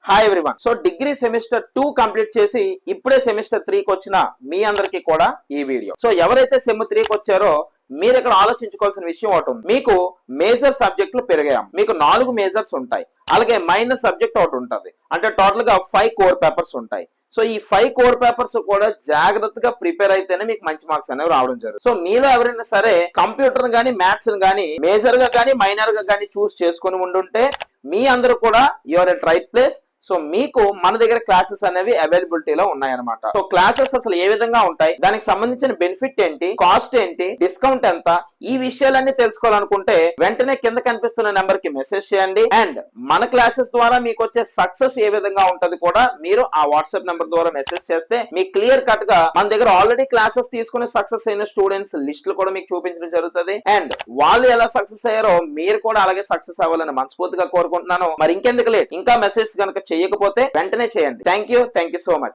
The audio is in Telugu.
Hi everyone. So degree semester 2 complete చేసి ఇప్పుడే సెమిస్టర్ 3 కి వచ్చిన మీ అందరికి కూడా ఈ వీడియో. సో ఎవరైతే సెమ్ 3 కి వచ్చారో మీరు ఇక్కడ ఆలోచించుకోవాల్సిన విషయం ఒకటి ఉంది. మీకు మేజర్ సబ్జెక్టులు పెరిగాం, మీకు 4 మేజర్స్ ఉంటాయి, అలాగే మైనర్ సబ్జెక్ట్ ఒకటి ఉంటుంది. అంటే టోటల్ గా 5 కోర్ పేపర్స్ ఉంటాయి. సో ఈ 5 కోర్ పేపర్స్ కూడా జాగ్రత్తగా ప్రిపేర్ అయితేనే మీకు మంచి మార్క్స్ అనేవి రావడం జరుగుతుంది. సో మీలో ఎవరైనా సరే కంప్యూటర్ గానీ మ్యాథ్స్ గానీ మేజర్ గా కానీ మైనర్ గా కానీ చూస్ చేసుకుని ఉండుంటే మీ అందరూ కూడా your at right place. So మీకు మన దగ్గర క్లాసెస్ అనేవి అవైలబిలిటీలో ఉన్నాయన్నమాట. సో క్లాసెస్ అసలు ఏ విధంగా ఉంటాయి, దానికి సంబంధించిన బెనిఫిట్ ఏంటి, కాస్ట్ ఏంటి, డిస్కౌంట్ ఎంత, ఈ విషయాలన్నీ తెలుసుకోవాలనుకుంటే వెంటనే కింద కనిపిస్తున్న నెంబర్ కి మెసేజ్ చేయండి. అండ్ మన క్లాసెస్ ద్వారా మీకు వచ్చే సక్సెస్ ఏ విధంగా ఉంటది కూడా మీరు ఆ వాట్సాప్ నెంబర్ ద్వారా మెసేజ్ చేస్తే మీకు క్లియర్ కట్ గా మన దగ్గర ఆల్రెడీ క్లాసెస్ తీసుకుని సక్సెస్ అయిన స్టూడెంట్స్ లిస్టులు కూడా మీకు చూపించడం జరుగుతుంది. అండ్ వాళ్ళు ఎలా సక్సెస్ అయ్యారో మీరు కూడా అలాగే సక్సెస్ అవ్వాలని మనస్ఫూర్తిగా కోరుకుంటున్నాను. మరి ఇంకెందుకు లేట్, ఇంకా మెసేజ్ కనుక చేయకపోతే వెంటనే చేయండి. Thank you so much.